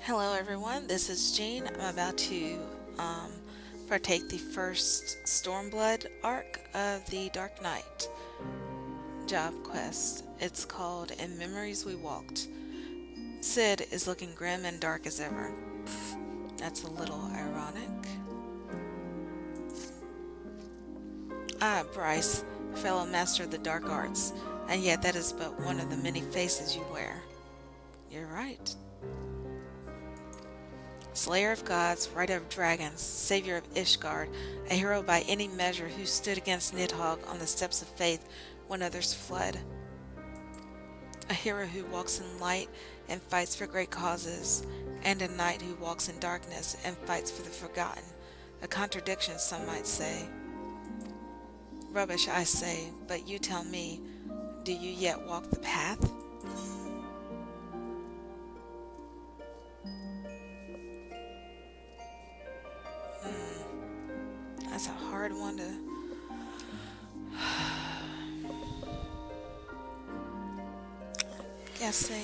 Hello everyone, this is Jean. I'm about to um, partake the first Stormblood arc of the Dark Knight job quest. It's called In Memories We Walked. Sid is looking grim and dark as ever. That's a little ironic. Ah, Bryce, fellow master of the dark arts, and yet that is but one of the many faces you wear. You're right. Slayer of gods, rider of dragons, savior of Ishgard, a hero by any measure who stood against Nidhogg on the steps of faith when others fled. A hero who walks in light and fights for great causes, and a knight who walks in darkness and fights for the forgotten. A contradiction, some might say. Rubbish, I say, but you tell me, do you yet walk the path? That's a hard one to. Guessing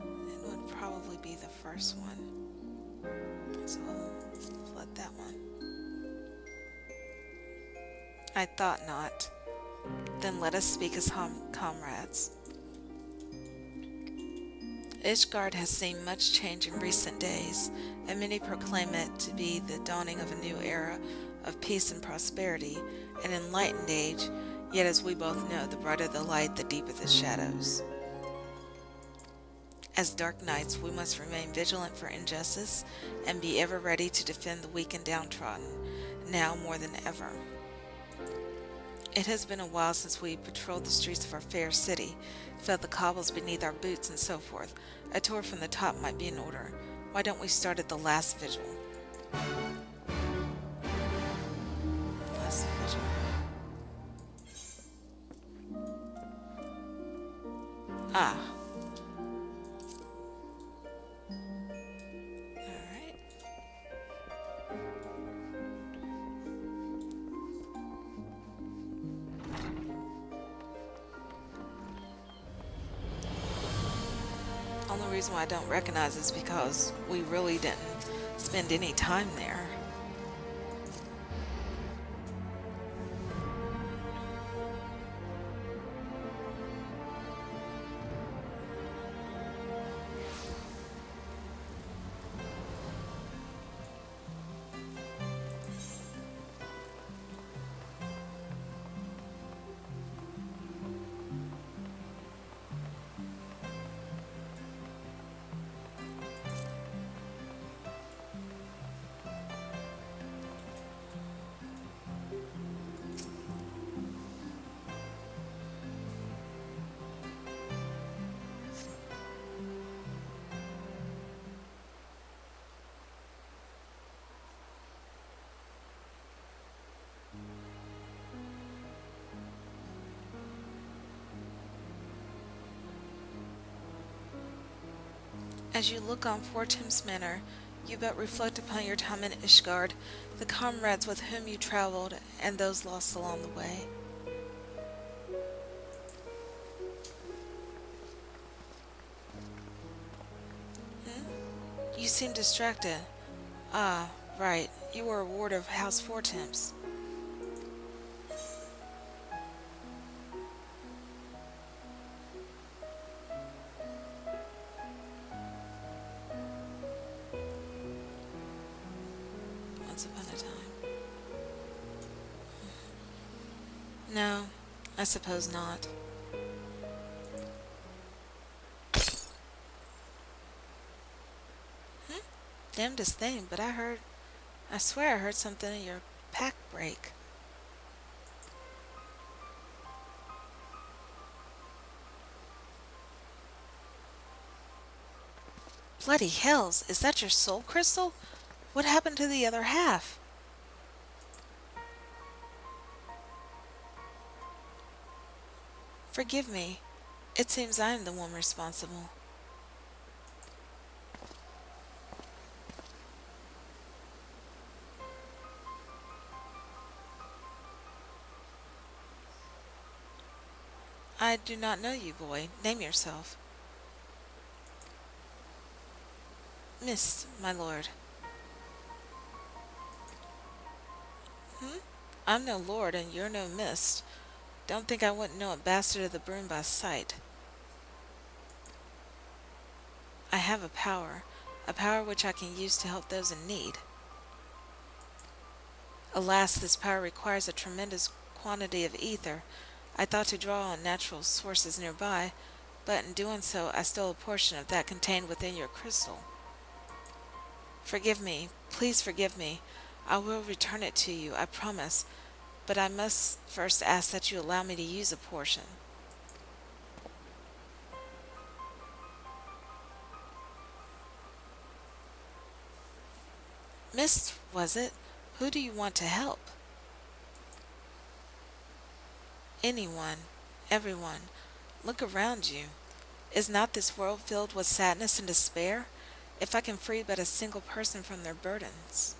it would probably be the first one. So let that one. I thought not. Then let us speak as comrades. Ishgard has seen much change in recent days, and many proclaim it to be the dawning of a new era of peace and prosperity, an enlightened age, yet as we both know, the brighter the light, the deeper the shadows. As dark knights, we must remain vigilant for injustice and be ever ready to defend the weak and downtrodden, now more than ever. It has been a while since we patrolled the streets of our fair city, felt the cobbles beneath our boots, and so forth. A tour from the top might be in order. Why don't we start at the last vigil? Last vigil. Ah. Alright. Only reason why I don't recognize is because we really didn't spend any time there. As you look on Fortim's manor, you but reflect upon your time in Ishgard, the comrades with whom you traveled, and those lost along the way. You seem distracted. Ah, right. You were a ward of House Fortim's. Once upon a time. No, I suppose not. Damnedest thing, but I swear I heard something in your pack break. Bloody hells, is that your soul crystal? What happened to the other half? Forgive me. It seems I am the one responsible. I do not know you, boy. Name yourself. Mist, my lord. Hmm? I'm no lord, and you're no mist. Don't think I wouldn't know a bastard of the broom by sight. I have a power which I can use to help those in need. Alas, this power requires a tremendous quantity of ether. I thought to draw on natural sources nearby, but in doing so I stole a portion of that contained within your crystal. Forgive me, please forgive me. I will return it to you, I promise, but I must first ask that you allow me to use a portion. Miss, was it? Who do you want to help? Anyone, everyone. Look around you. Is not this world filled with sadness and despair? If I can free but a single person from their burdens.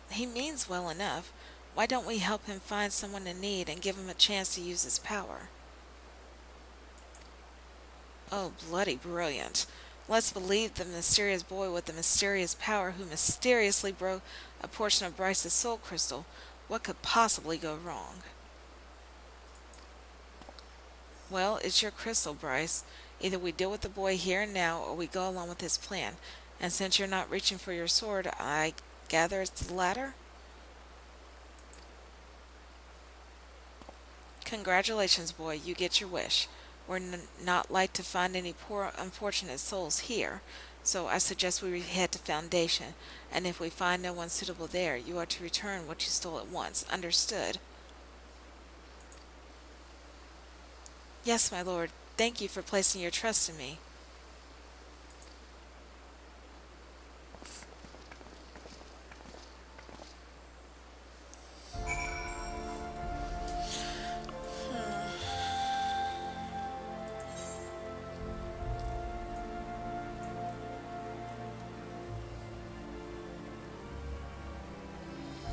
He means well enough. Why don't we help him find someone in need and give him a chance to use his power? Oh, bloody brilliant. Let's believe the mysterious boy with the mysterious power who mysteriously broke a portion of Bryce's soul crystal. What could possibly go wrong? Well, it's your crystal, Bryce. Either we deal with the boy here and now, or we go along with his plan. And since you're not reaching for your sword, I gather it's the latter? Congratulations, boy, you get your wish. We're not like to find any poor, unfortunate souls here, so I suggest we head to Foundation, and if we find no one suitable there, you are to return what you stole at once. Understood? Yes, my lord. Thank you for placing your trust in me.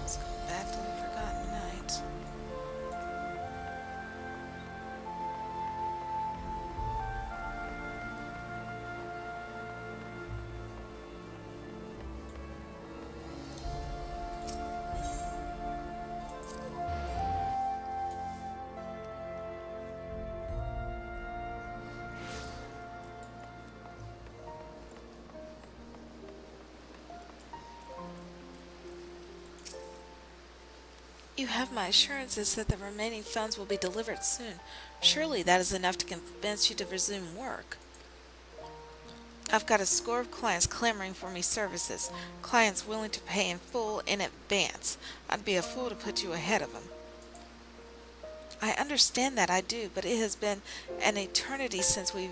Let's go back to the Forgotten Night. You have my assurances that the remaining funds will be delivered soon. Surely that is enough to convince you to resume work. I've got a score of clients clamoring for me services, clients willing to pay in full in advance. I'd be a fool to put you ahead of them. I understand that, I do, but it has been an eternity since we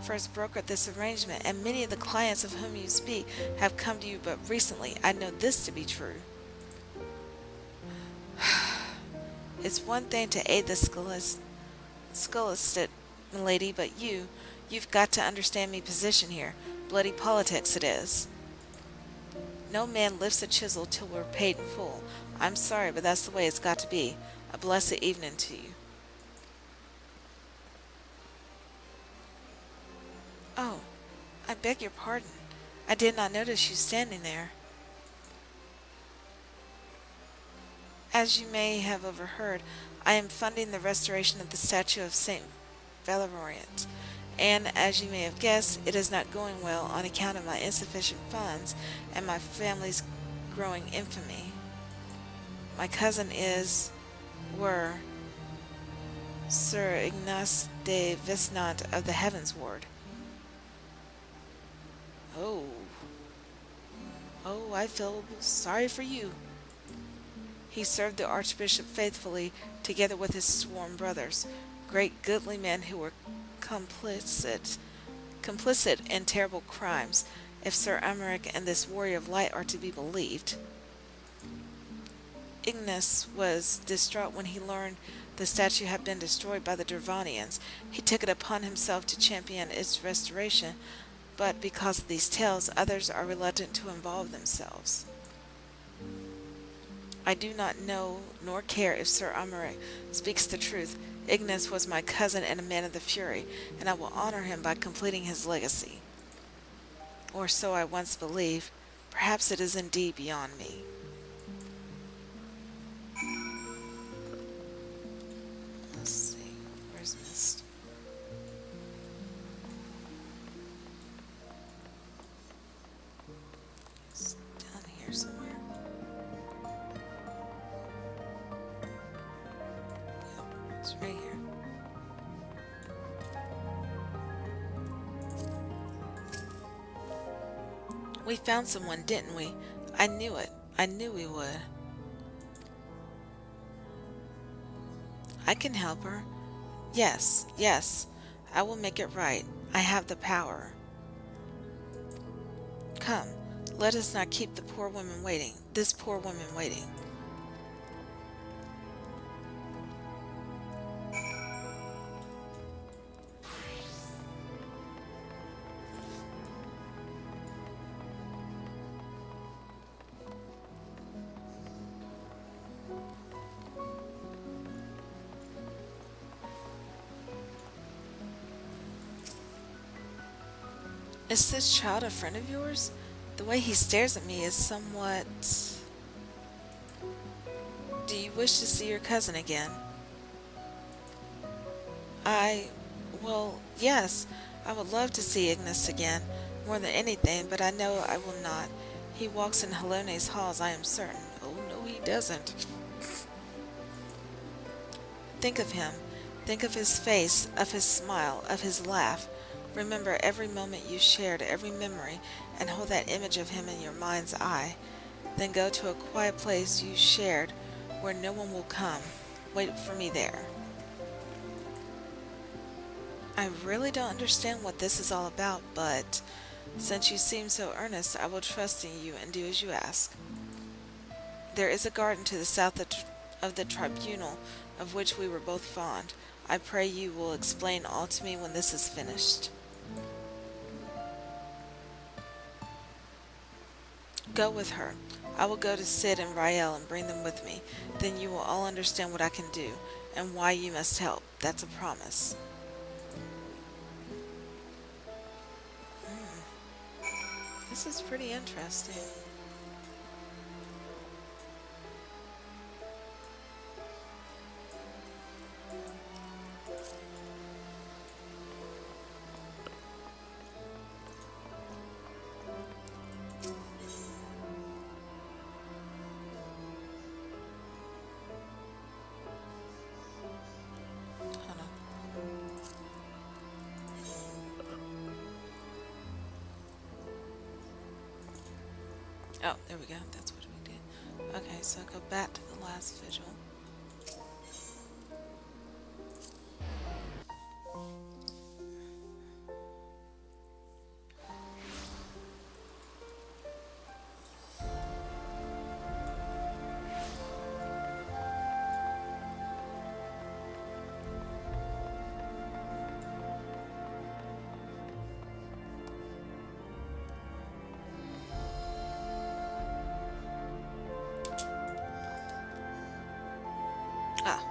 first brokered this arrangement, and many of the clients of whom you speak have come to you but recently. I know this to be true. It's one thing to aid the scholastic, milady, but you've got to understand me position here. Bloody politics it is. No man lifts a chisel till we're paid in full. I'm sorry, but that's the way it's got to be. A blessed evening to you. Oh, I beg your pardon. I did not notice you standing there. As you may have overheard, I am funding the restoration of the statue of Saint Valeriant, and as you may have guessed, it is not going well on account of my insufficient funds and my family's growing infamy. My cousin were Sir Ignace de Visnant of the Heavens Ward. Oh, I feel sorry for you. He served the Archbishop faithfully, together with his sworn brothers, great goodly men who were complicit in terrible crimes, if Sir Amaric and this warrior of light are to be believed. Ignace was distraught when he learned the statue had been destroyed by the Dervanians. He took it upon himself to champion its restoration, but because of these tales, others are reluctant to involve themselves. I do not know nor care if Sir Amaric speaks the truth. Ignace was my cousin and a man of the Fury, and I will honor him by completing his legacy. Or so I once believed. Perhaps it is indeed beyond me. Let's see. Where's Mist? It's down here somewhere. Yep, it's right here. We found someone, didn't we? I knew it. I knew we would. I can help her. Yes, yes. I will make it right. I have the power. Come, let us not keep the poor woman waiting. This poor woman waiting. Is this child a friend of yours? The way he stares at me is somewhat... Do you wish to see your cousin again? Well, yes. I would love to see Ignis again, more than anything, but I know I will not. He walks in Halone's halls, I am certain. Oh, no, he doesn't. Think of him. Think of his face, of his smile, of his laugh. Remember every moment you shared, every memory, and hold that image of him in your mind's eye. Then go to a quiet place you shared where no one will come. Wait for me there. I really don't understand what this is all about, but since you seem so earnest, I will trust in you and do as you ask. There is a garden to the south of the tribunal of which we were both fond. I pray you will explain all to me when this is finished. Go with her. I will go to Sid and Rael and bring them with me. Then you will all understand what I can do, and why you must help. That's a promise. This is pretty interesting. Hold on. Oh, there we go. That's what we did. Okay, so go back to the last vigil. Ah.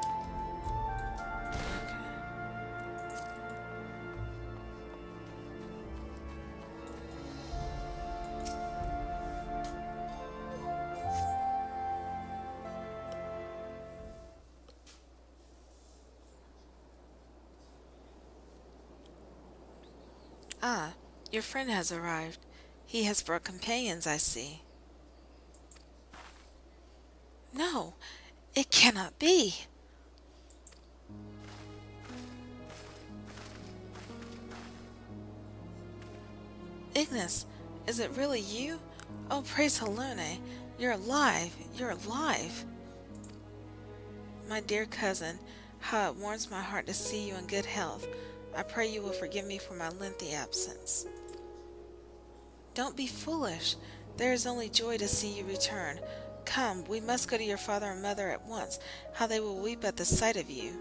Ah, your friend has arrived. He has brought companions, I see. No, it cannot be. Ignis, is it really you? Oh, praise Halone. You're alive. You're alive. My dear cousin, how it warms my heart to see you in good health. I pray you will forgive me for my lengthy absence. Don't be foolish. There is only joy to see you return. Come, we must go to your father and mother at once. How they will weep at the sight of you.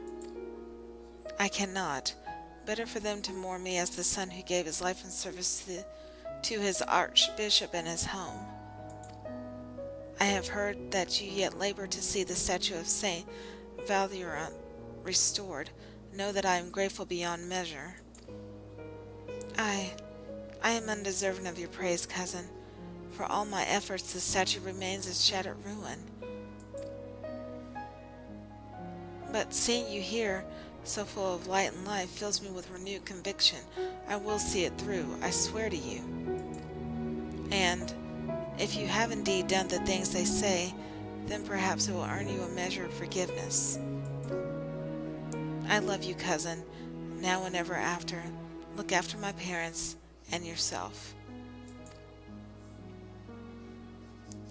I cannot. Better for them to mourn me as the son who gave his life in service to his archbishop and his home. I have heard that you yet labor to see the statue of Saint Valurant restored. Know that I am grateful beyond measure. I I am undeserving of your praise, cousin. For all my efforts, the statue remains a shattered ruin. But seeing you here, so full of light and life, fills me with renewed conviction. I will see it through, I swear to you. And if you have indeed done the things they say, then perhaps it will earn you a measure of forgiveness. I love you, cousin, now and ever after. Look after my parents and yourself.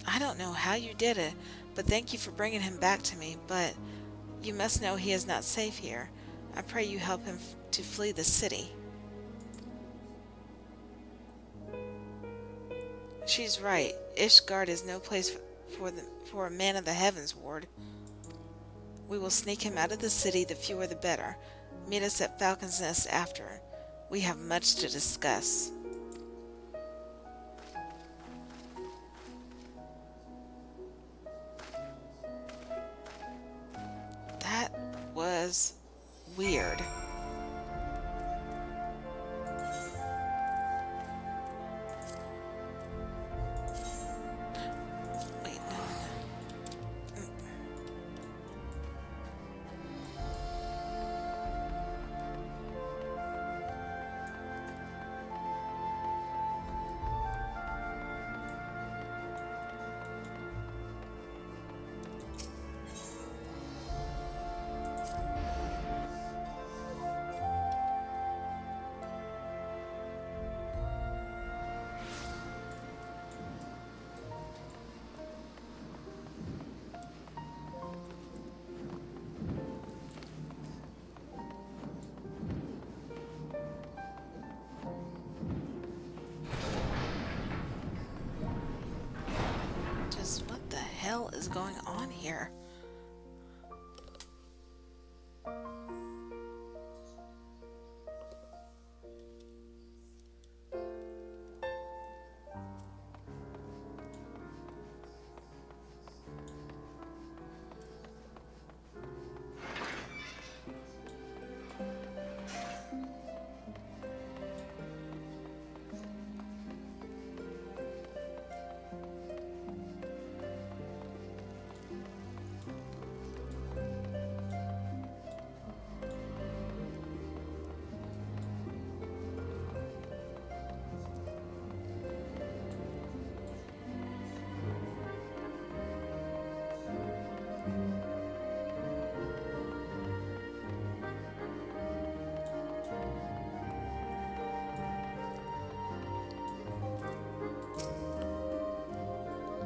I don't know how you did it, but thank you for bringing him back to me, but you must know he is not safe here. I pray you help him to flee the city. She's right. Ishgard is no place for a man of the heavens, Ward. We will sneak him out of the city, the fewer the better. Meet us at Falcon's Nest after. We have much to discuss. That was weird. Wait, no. Just what the hell is going on here?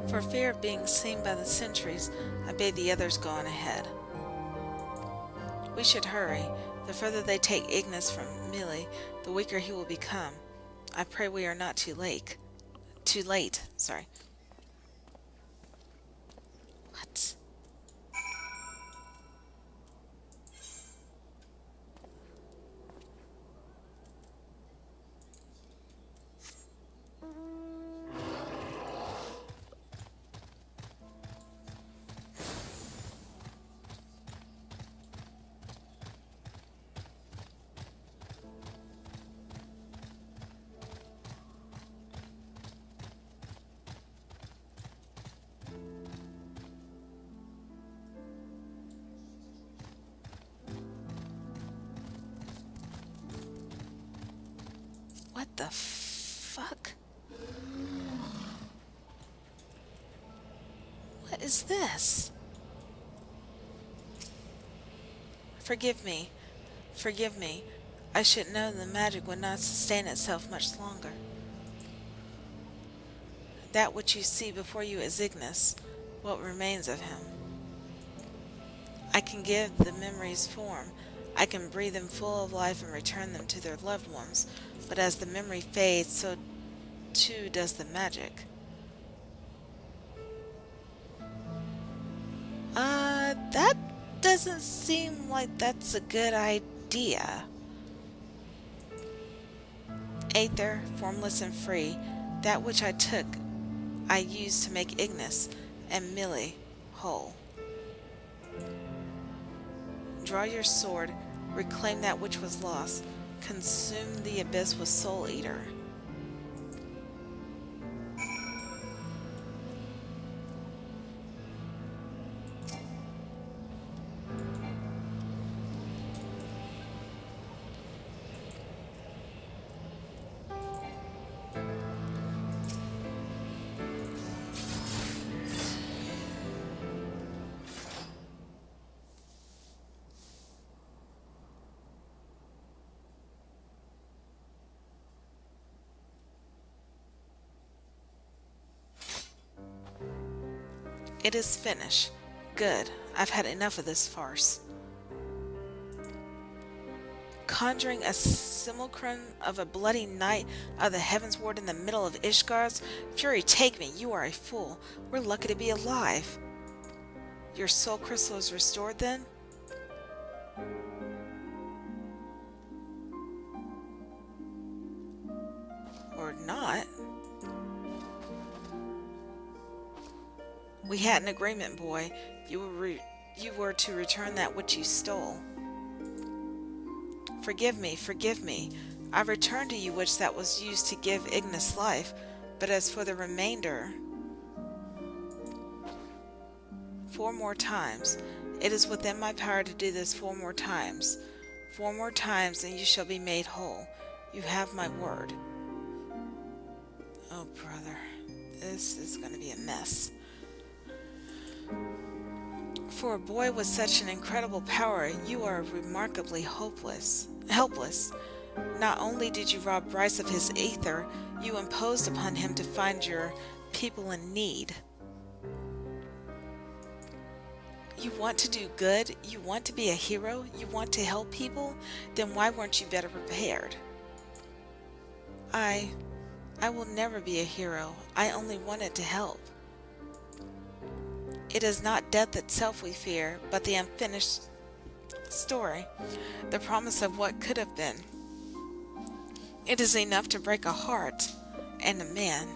For fear of being seen by the sentries, I bade the others go on ahead. We should hurry. The further they take Ignis from Millie, the weaker he will become. I pray we are not too late. Sorry. What? What the fuck? What is this? Forgive me. Forgive me. I should know the magic would not sustain itself much longer. That which you see before you is Ignis, what remains of him. I can give the memories form. I can breathe them full of life and return them to their loved ones, but as the memory fades, so too does the magic. That doesn't seem like that's a good idea. Aether, formless and free, that which I took, I used to make Ignis, and Millie whole. Draw your sword, reclaim that which was lost, consume the abyss with Soul Eater. It is finished. Good. I've had enough of this farce. Conjuring a simulacrum of a bloody night out of the heavensward in the middle of Ishgar's? Fury, take me! You are a fool. We're lucky to be alive. Your soul crystal is restored, then? Or not. We had an agreement, boy. You were to return that which you stole. Forgive me, forgive me. I returned to you which that was used to give Ignis life, but as for the remainder... 4 more times. It is within my power to do this 4 more times. 4 more times, and you shall be made whole. You have my word. Oh, brother. This is going to be a mess. For a boy with such an incredible power, you are remarkably helpless. Not only did you rob Bryce of his ether, you imposed upon him to find your people in need. You want to do good? You want to be a hero? You want to help people? Then why weren't you better prepared? I will never be a hero. I only wanted to help. It is not death itself we fear, but the unfinished story, the promise of what could have been. It is enough to break a heart and a man.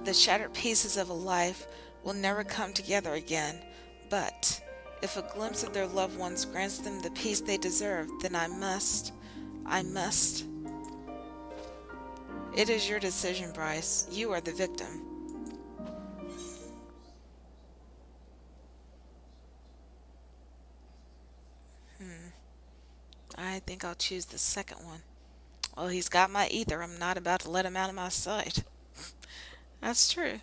The shattered pieces of a life will never come together again, but if a glimpse of their loved ones grants them the peace they deserve, then I must. It is your decision, Bryce. You are the victim. I think I'll choose the second one. Well, he's got my ether. I'm not about to let him out of my sight. That's true.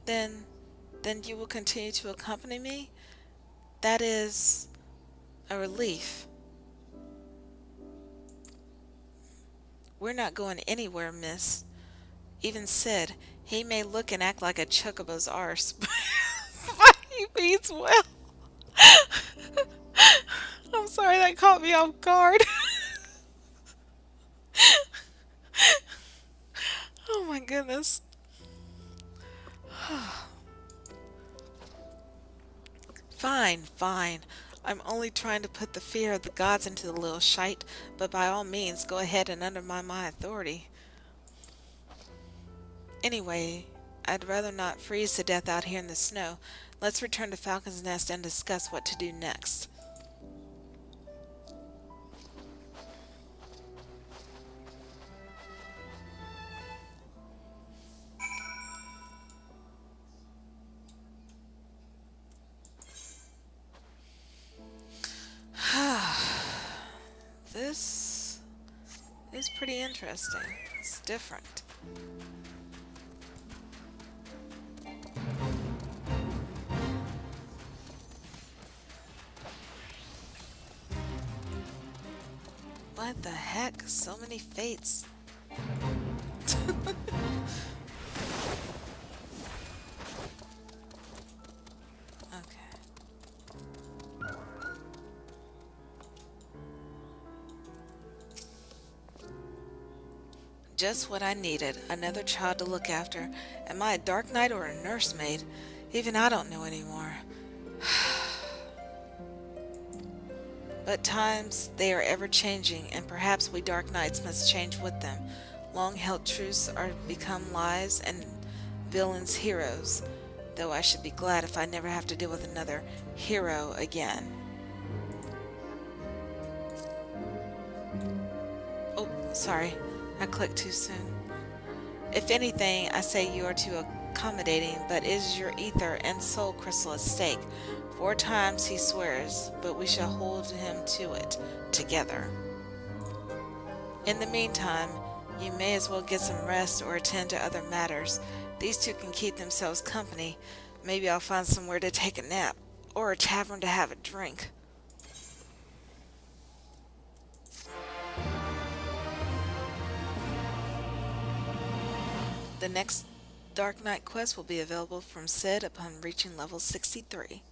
Then you will continue to accompany me? That is a relief. We're not going anywhere, miss. Even Sid, he may look and act like a chocobo's arse, but he means well. I'm sorry, that caught me off guard. Oh my goodness. Fine. I'm only trying to put the fear of the gods into the little shite, but by all means, go ahead and undermine my authority. Anyway, I'd rather not freeze to death out here in the snow. Let's return to Falcon's Nest and discuss what to do next. This is pretty interesting. It's different. What the heck? So many fates. Just what I needed. Another child to look after. Am I a Dark Knight or a nursemaid? Even I don't know anymore. But times, they are ever changing, and perhaps we Dark Knights must change with them. Long-held truths are become lies, and villains heroes. Though I should be glad if I never have to deal with another hero again. Oh, sorry. I clicked too soon. If anything, I say you are too accommodating, but is your ether and soul crystal at stake? 4 times he swears, but we shall hold him to it, together. In the meantime, you may as well get some rest or attend to other matters. These two can keep themselves company. Maybe I'll find somewhere to take a nap, or a tavern to have a drink. The next Dark Knight quest will be available from Sid upon reaching level 63.